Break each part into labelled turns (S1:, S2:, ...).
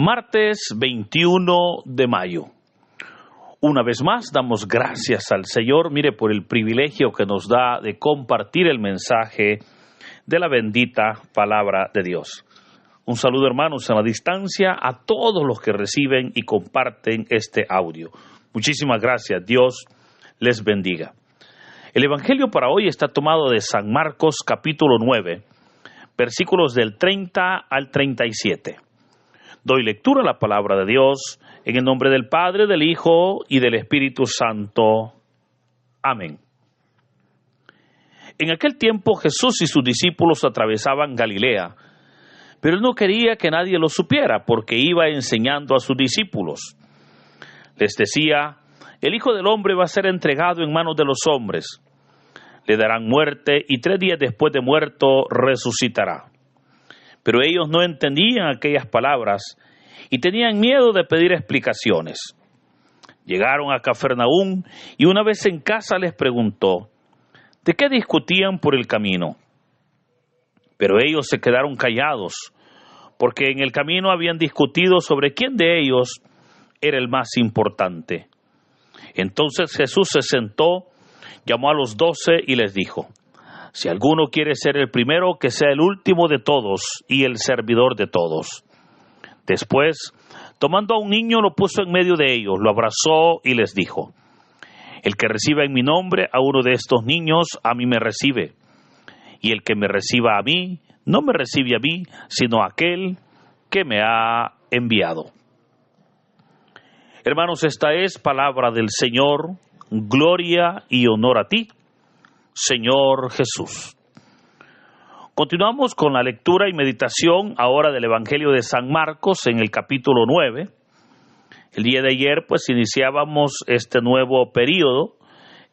S1: Martes 21 de mayo. Una vez más damos gracias al Señor, mire, por el privilegio que nos da de compartir el mensaje de la bendita palabra de Dios. Un saludo, hermanos, en la distancia a todos los que reciben y comparten este audio. Muchísimas gracias, Dios les bendiga. El evangelio para hoy está tomado de San Marcos capítulo 9, versículos del 30 al 37. Doy lectura a la palabra de Dios en el nombre del Padre, del Hijo y del Espíritu Santo. Amén. En aquel tiempo Jesús y sus discípulos atravesaban Galilea, pero él no quería que nadie lo supiera porque iba enseñando a sus discípulos. Les decía: el Hijo del Hombre va a ser entregado en manos de los hombres. Le darán muerte y 3 días después de muerto resucitará. Pero ellos no entendían aquellas palabras y tenían miedo de pedir explicaciones. Llegaron a Cafarnaúm y una vez en casa les preguntó: ¿de qué discutían por el camino? Pero ellos se quedaron callados, porque en el camino habían discutido sobre quién de ellos era el más importante. Entonces Jesús se sentó, llamó a los 12 y les dijo: si alguno quiere ser el primero, que sea el último de todos y el servidor de todos. Después, tomando a un niño, lo puso en medio de ellos, lo abrazó y les dijo: el que reciba en mi nombre a uno de estos niños, a mí me recibe. Y el que me reciba a mí, no me recibe a mí, sino a aquel que me ha enviado. Hermanos, esta es palabra del Señor. Gloria y honor a ti, Señor Jesús. Continuamos con la lectura y meditación ahora del Evangelio de San Marcos en el capítulo 9. El día de ayer pues iniciábamos este nuevo periodo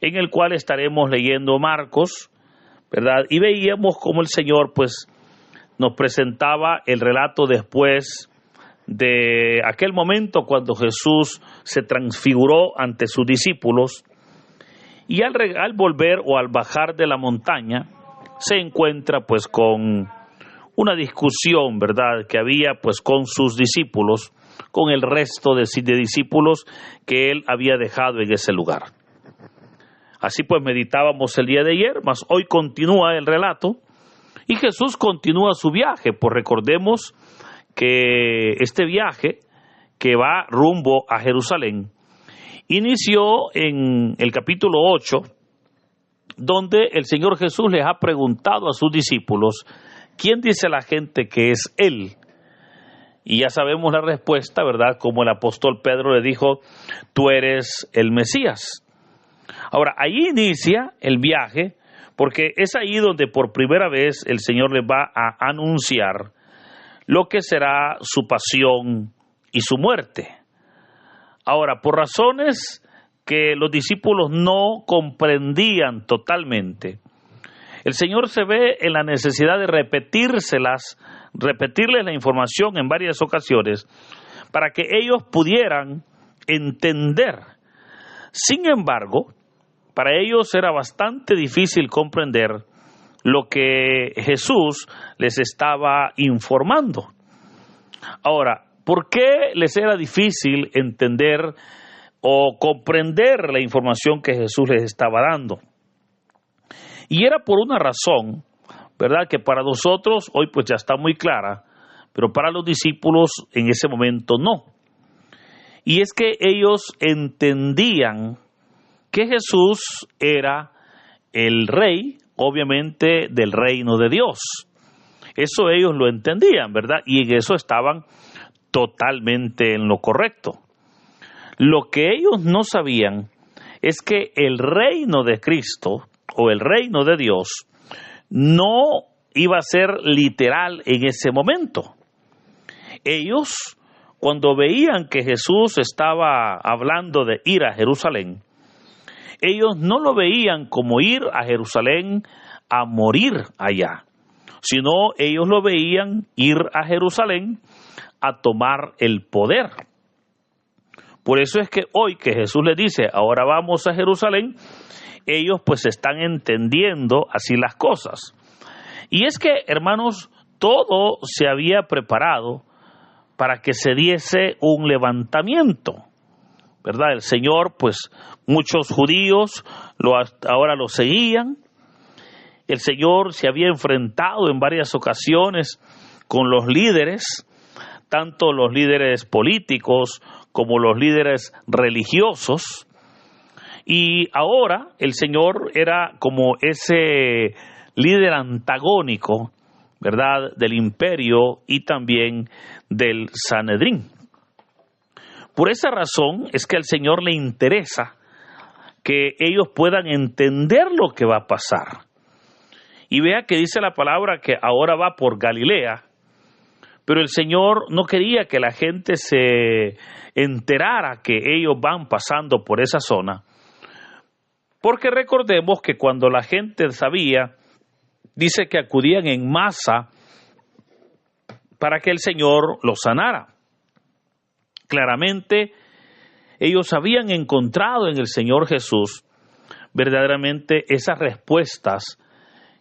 S1: en el cual estaremos leyendo Marcos, ¿verdad? Y veíamos cómo el Señor pues nos presentaba el relato después de aquel momento cuando Jesús se transfiguró ante sus discípulos. Y al volver o al bajar de la montaña, se encuentra pues con una discusión, ¿verdad?, que había pues con sus discípulos, con el resto de discípulos que él había dejado en ese lugar. Así pues meditábamos el día de ayer, mas hoy continúa el relato y Jesús continúa su viaje. Pues recordemos que este viaje que va rumbo a Jerusalén inició en el capítulo 8, donde el Señor Jesús les ha preguntado a sus discípulos: ¿quién dice la gente que es Él? Y ya sabemos la respuesta, ¿verdad? Como el apóstol Pedro le dijo: tú eres el Mesías. Ahora, ahí inicia el viaje, porque es ahí donde por primera vez el Señor les va a anunciar lo que será su pasión y su muerte. Ahora, por razones que los discípulos no comprendían totalmente, el Señor se ve en la necesidad de repetirles la información en varias ocasiones para que ellos pudieran entender. Sin embargo, para ellos era bastante difícil comprender lo que Jesús les estaba informando. Ahora, ¿por qué les era difícil entender o comprender la información que Jesús les estaba dando? Y era por una razón, ¿verdad?, que para nosotros hoy pues ya está muy clara, pero para los discípulos en ese momento no. Y es que ellos entendían que Jesús era el rey, obviamente, del reino de Dios. Eso ellos lo entendían, ¿verdad? Y en eso estaban totalmente en lo correcto. Lo que ellos no sabían es que el reino de Cristo o el reino de Dios no iba a ser literal en ese momento. Ellos, cuando veían que Jesús estaba hablando de ir a Jerusalén, ellos no lo veían como ir a Jerusalén a morir allá, sino ellos lo veían ir a Jerusalén a tomar el poder. Por eso es que hoy que Jesús les dice: ahora vamos a Jerusalén, ellos pues están entendiendo así las cosas. Y es que, hermanos, todo se había preparado para que se diese un levantamiento, ¿verdad? El Señor, pues muchos judíos ahora lo seguían. El Señor se había enfrentado en varias ocasiones con los líderes, tanto los líderes políticos como los líderes religiosos, y ahora el Señor era como ese líder antagónico, ¿verdad?, del imperio y también del Sanedrín. Por esa razón es que al Señor le interesa que ellos puedan entender lo que va a pasar. Y vea que dice la palabra que ahora va por Galilea, pero el Señor no quería que la gente se enterara que ellos van pasando por esa zona, porque recordemos que cuando la gente sabía, dice que acudían en masa para que el Señor los sanara. Claramente, ellos habían encontrado en el Señor Jesús verdaderamente esas respuestas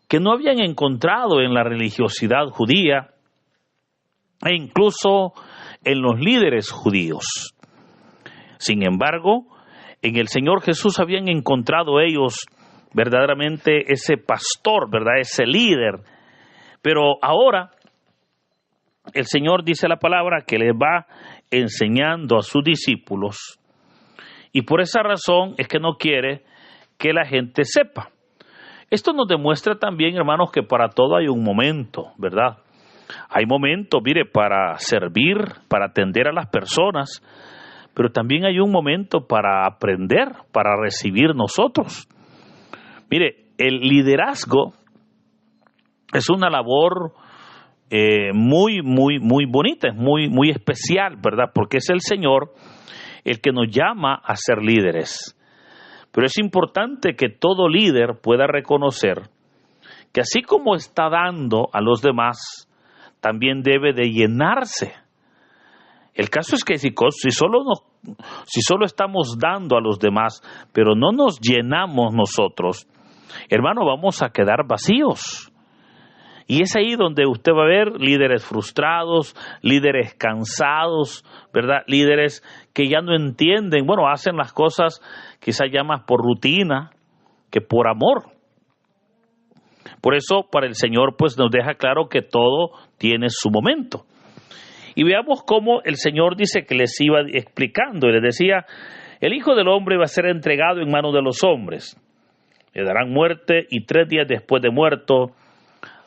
S1: que no habían encontrado en la religiosidad judía e incluso en los líderes judíos. Sin embargo, en el Señor Jesús habían encontrado ellos verdaderamente ese pastor, ¿verdad?, ese líder. Pero ahora el Señor dice la palabra que les va enseñando a sus discípulos, y por esa razón es que no quiere que la gente sepa. Esto nos demuestra también, hermanos, que para todo hay un momento, ¿verdad? Hay momentos, mire, para servir, para atender a las personas, pero también hay un momento para aprender, para recibir nosotros. Mire, el liderazgo es una labor muy bonita, es muy especial, ¿verdad? Porque es el Señor el que nos llama a ser líderes. Pero es importante que todo líder pueda reconocer que así como está dando a los demás, también debe de llenarse. El caso es que si solo estamos dando a los demás, pero no nos llenamos nosotros, hermano, vamos a quedar vacíos. Y es ahí donde usted va a ver líderes frustrados, líderes cansados, ¿verdad? Líderes que ya no entienden, hacen las cosas quizás ya más por rutina que por amor. Por eso, para el Señor, pues nos deja claro que todo tiene su momento. Y veamos cómo el Señor dice que les iba explicando, y les decía: el Hijo del Hombre va a ser entregado en manos de los hombres, le darán muerte, y 3 días después de muerto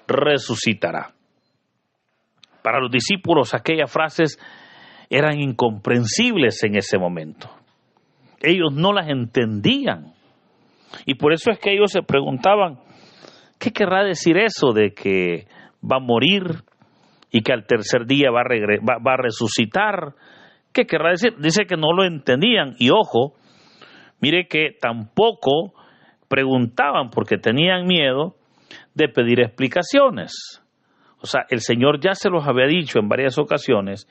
S1: resucitará. Para los discípulos aquellas frases eran incomprensibles en ese momento. Ellos no las entendían, y por eso es que ellos se preguntaban: ¿qué querrá decir eso de que va a morir y que al tercer día va a resucitar? ¿Qué querrá decir? Dice que no lo entendían, y ojo, mire que tampoco preguntaban porque tenían miedo de pedir explicaciones. O sea, el Señor ya se los había dicho en varias ocasiones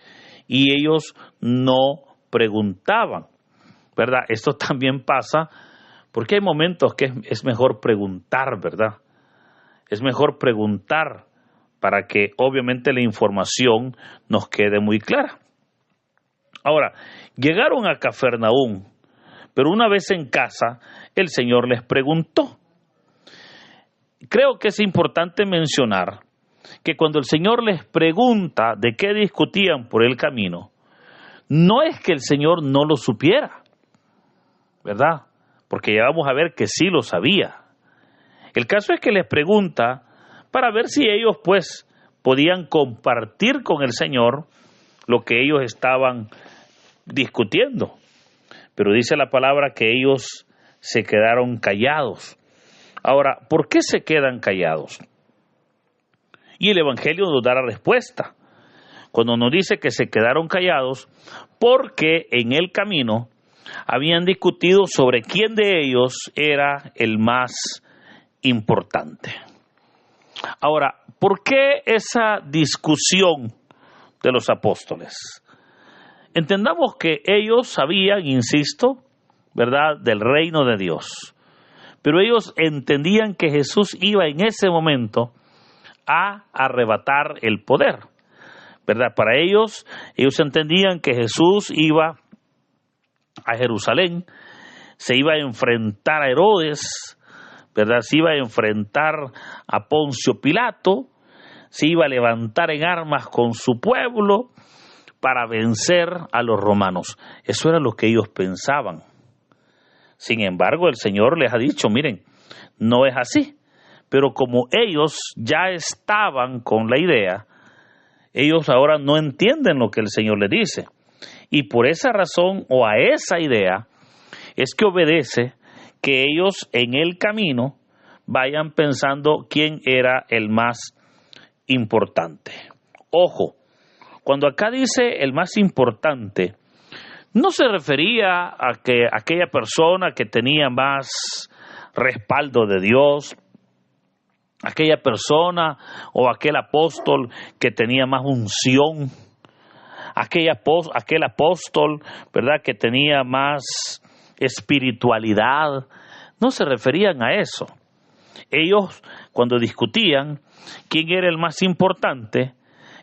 S1: y ellos no preguntaban, ¿verdad? Esto también pasa porque hay momentos que es mejor preguntar, ¿verdad? Es mejor preguntar para que obviamente la información nos quede muy clara. Ahora, llegaron a Cafarnaúm, pero una vez en casa, el Señor les preguntó. Creo que es importante mencionar que cuando el Señor les pregunta de qué discutían por el camino, no es que el Señor no lo supiera, ¿verdad? Porque ya vamos a ver que sí lo sabía. El caso es que les pregunta para ver si ellos pues podían compartir con el Señor lo que ellos estaban discutiendo. Pero dice la palabra que ellos se quedaron callados. Ahora, ¿por qué se quedan callados? Y el Evangelio nos da la respuesta. Cuando nos dice que se quedaron callados, porque en el camino habían discutido sobre quién de ellos era el más importante. Ahora, ¿por qué esa discusión de los apóstoles? Entendamos que ellos sabían, insisto, ¿verdad?, del reino de Dios. Pero ellos entendían que Jesús iba en ese momento a arrebatar el poder. ¿verdad? Para ellos entendían que Jesús iba a Jerusalén, se iba a enfrentar a Herodes, ¿verdad? Se iba a enfrentar a Poncio Pilato, se iba a levantar en armas con su pueblo para vencer a los romanos. Eso era lo que ellos pensaban. Sin embargo, el Señor les ha dicho, miren, no es así. Pero como ellos ya estaban con la idea, ellos ahora no entienden lo que el Señor les dice. Y por esa razón, o a esa idea, es que obedece que ellos en el camino vayan pensando quién era el más importante. Ojo, cuando acá dice el más importante, no se refería a que aquella persona que tenía más respaldo de Dios, aquella persona o aquel apóstol que tenía más unción, aquel apóstol, ¿verdad?, que tenía más espiritualidad. No se referían a eso. Ellos, cuando discutían quién era el más importante,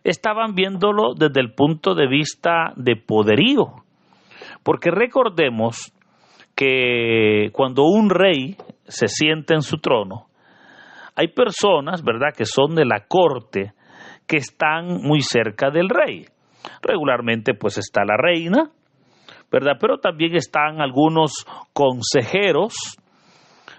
S1: estaban viéndolo desde el punto de vista de poderío. Porque recordemos que cuando un rey se sienta en su trono, hay personas, ¿verdad?, que son de la corte, que están muy cerca del rey. Regularmente, pues, está la reina, ¿verdad? Pero también están algunos consejeros,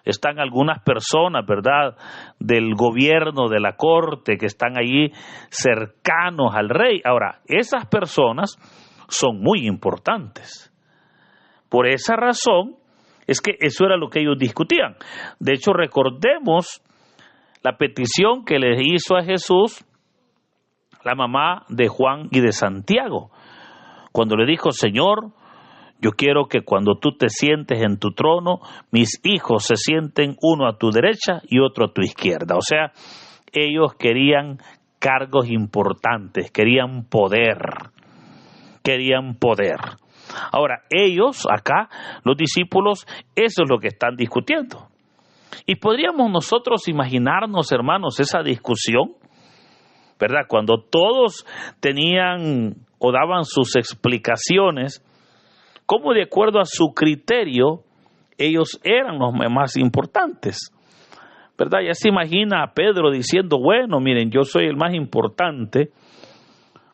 S1: están algunas personas, ¿verdad?, del gobierno, de la corte, que están allí cercanos al rey. Ahora, esas personas son muy importantes. Por esa razón, es que eso era lo que ellos discutían. De hecho, recordemos la petición que le hizo a Jesús la mamá de Juan y de Santiago, cuando le dijo, Señor, yo quiero que cuando tú te sientes en tu trono, mis hijos se sienten uno a tu derecha y otro a tu izquierda. O sea, ellos querían cargos importantes, querían poder. Ahora, ellos acá, los discípulos, eso es lo que están discutiendo. Y podríamos nosotros imaginarnos, hermanos, esa discusión, ¿verdad? Cuando todos tenían o daban sus explicaciones, cómo de acuerdo a su criterio, ellos eran los más importantes, ¿verdad? Ya se imagina a Pedro diciendo, bueno, miren, yo soy el más importante,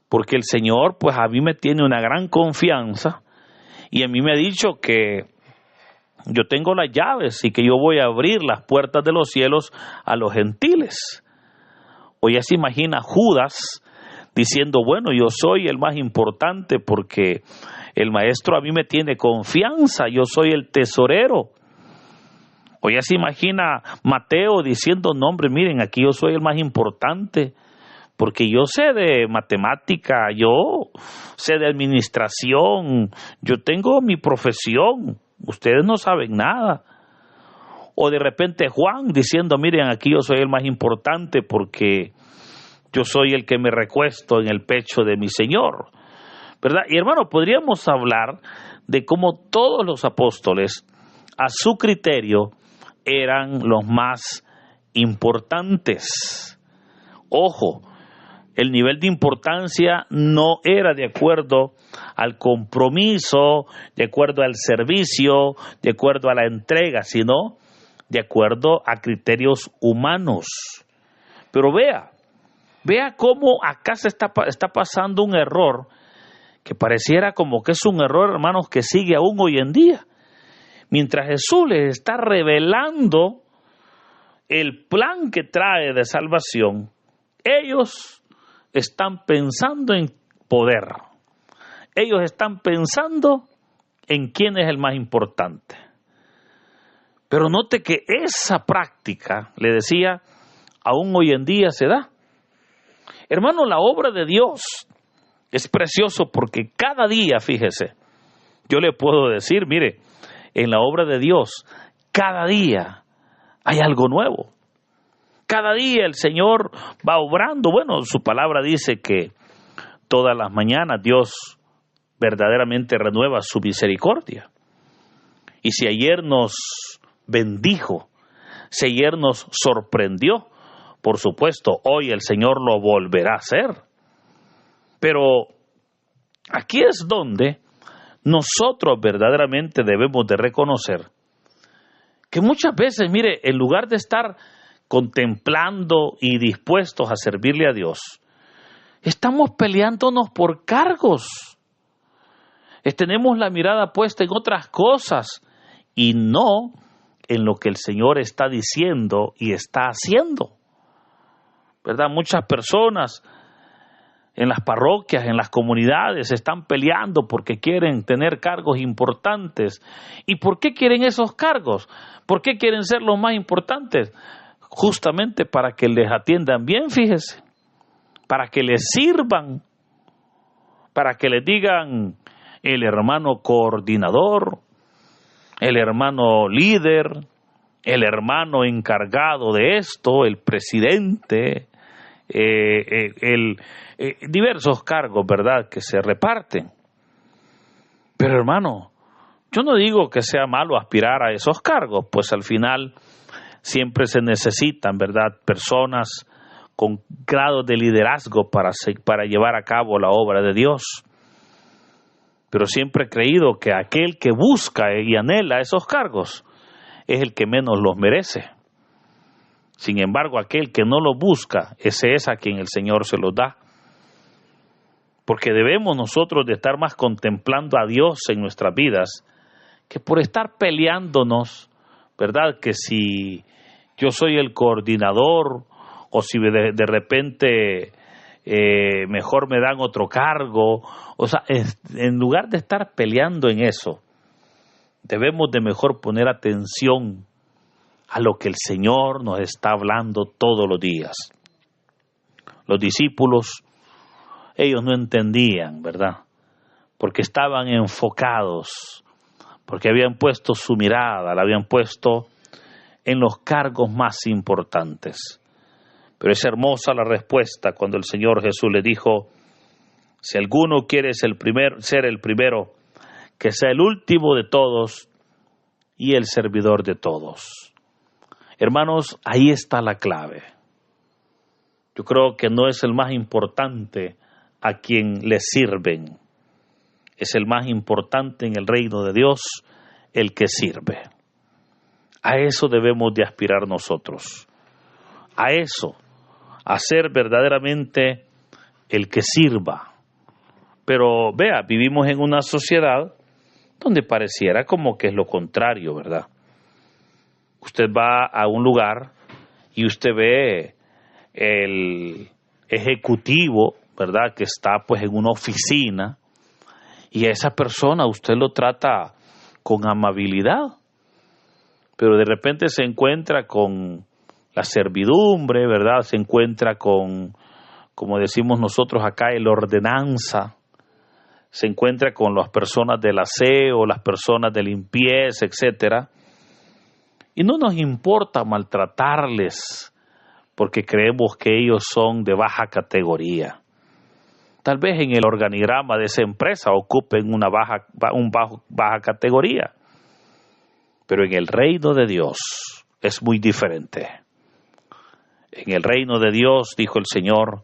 S1: porque el Señor, pues a mí me tiene una gran confianza, y a mí me ha dicho que yo tengo las llaves y que yo voy a abrir las puertas de los cielos a los gentiles. O ya se imagina Judas diciendo, bueno, yo soy el más importante porque el maestro a mí me tiene confianza, yo soy el tesorero. O ya se imagina Mateo diciendo, no hombre, miren, aquí yo soy el más importante porque yo sé de matemática, yo sé de administración, yo tengo mi profesión, ustedes no saben nada. O de repente Juan diciendo, miren, aquí yo soy el más importante porque yo soy el que me recuesto en el pecho de mi Señor, ¿verdad? Y hermano, podríamos hablar de cómo todos los apóstoles, a su criterio, eran los más importantes. Ojo, el nivel de importancia no era de acuerdo al compromiso, de acuerdo al servicio, de acuerdo a la entrega, sino de acuerdo a criterios humanos. Pero vea cómo acá se está pasando un error que pareciera como que es un error, hermanos, que sigue aún hoy en día. Mientras Jesús les está revelando el plan que trae de salvación, ellos están pensando en poder. Ellos están pensando en quién es el más importante. Pero note que esa práctica, le decía, aún hoy en día se da. Hermano, la obra de Dios es precioso porque cada día, fíjese, yo le puedo decir, mire, en la obra de Dios, cada día hay algo nuevo. Cada día el Señor va obrando. Bueno, su palabra dice que todas las mañanas Dios verdaderamente renueva su misericordia. Y si ayer nos bendijo, si ayer nos sorprendió, por supuesto, hoy el Señor lo volverá a hacer. Pero aquí es donde nosotros verdaderamente debemos de reconocer que muchas veces, mire, en lugar de estar contemplando y dispuestos a servirle a Dios, estamos peleándonos por cargos. Tenemos la mirada puesta en otras cosas y no en lo que el Señor está diciendo y está haciendo. ¿Verdad? Muchas personas en las parroquias, en las comunidades, están peleando porque quieren tener cargos importantes. ¿Y por qué quieren esos cargos? ¿Por qué quieren ser los más importantes? Justamente para que les atiendan bien, fíjese, para que les sirvan, para que les digan el hermano coordinador, el hermano líder, el hermano encargado de esto, el presidente, diversos cargos, ¿verdad?, que se reparten. Pero hermano, yo no digo que sea malo aspirar a esos cargos, pues al final siempre se necesitan, ¿verdad?, personas con grados de liderazgo para llevar a cabo la obra de Dios. Pero siempre he creído que aquel que busca y anhela esos cargos es el que menos los merece. Sin embargo, aquel que no lo busca, ese es a quien el Señor se los da. Porque debemos nosotros de estar más contemplando a Dios en nuestras vidas que por estar peleándonos, ¿verdad? Que si yo soy el coordinador o si de repente mejor me dan otro cargo. O sea, en lugar de estar peleando en eso, debemos de mejor poner atención a lo que el Señor nos está hablando todos los días. Los discípulos, ellos no entendían, ¿verdad? Porque estaban enfocados, porque habían puesto su mirada, la habían puesto en los cargos más importantes. Pero es hermosa la respuesta cuando el Señor Jesús le dijo: si alguno quiere ser el primero, que sea el último de todos y el servidor de todos. Hermanos, ahí está la clave. Yo creo que no es el más importante a quien le sirven. Es el más importante en el reino de Dios el que sirve. A eso debemos de aspirar nosotros. A eso, a ser verdaderamente el que sirva. Pero vea, vivimos en una sociedad donde pareciera como que es lo contrario, ¿verdad? Usted va a un lugar y usted ve el ejecutivo, ¿verdad?, que está pues en una oficina, y a esa persona usted lo trata con amabilidad, pero de repente se encuentra con la servidumbre, ¿verdad? Se encuentra con, como decimos nosotros acá, el ordenanza, se encuentra con las personas del aseo, las personas de limpieza, etcétera. Y no nos importa maltratarles porque creemos que ellos son de baja categoría. Tal vez en el organigrama de esa empresa ocupen una baja categoría. Pero en el reino de Dios es muy diferente. En el reino de Dios, dijo el Señor,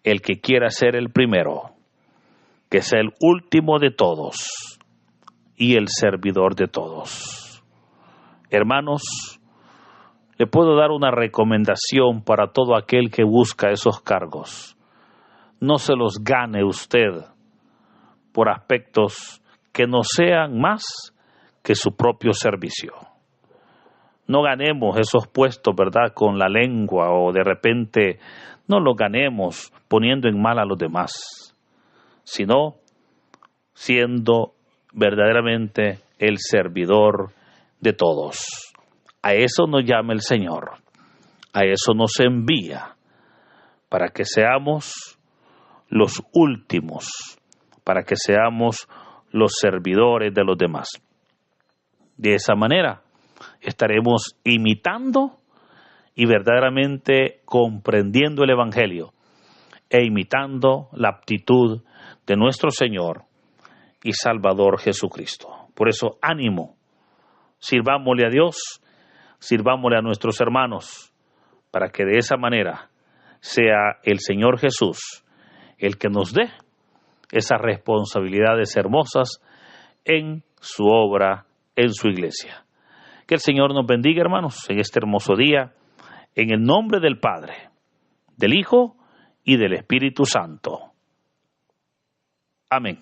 S1: el que quiera ser el primero, que sea el último de todos y el servidor de todos. Hermanos, le puedo dar una recomendación para todo aquel que busca esos cargos. No se los gane usted por aspectos que no sean más que su propio servicio. No ganemos esos puestos, ¿verdad?, con la lengua, o de repente no los ganemos poniendo en mal a los demás, sino siendo verdaderamente el servidor de todos. A eso nos llama el Señor, a eso nos envía, para que seamos los últimos, para que seamos los servidores de los demás. De esa manera estaremos imitando y verdaderamente comprendiendo el Evangelio e imitando la aptitud de nuestro Señor y Salvador Jesucristo. Por eso, ánimo, sirvámosle a Dios, sirvámosle a nuestros hermanos, para que de esa manera sea el Señor Jesús el que nos dé esas responsabilidades hermosas en su obra, en su iglesia. Que el Señor nos bendiga, hermanos, en este hermoso día, en el nombre del Padre, del Hijo y del Espíritu Santo. Amén.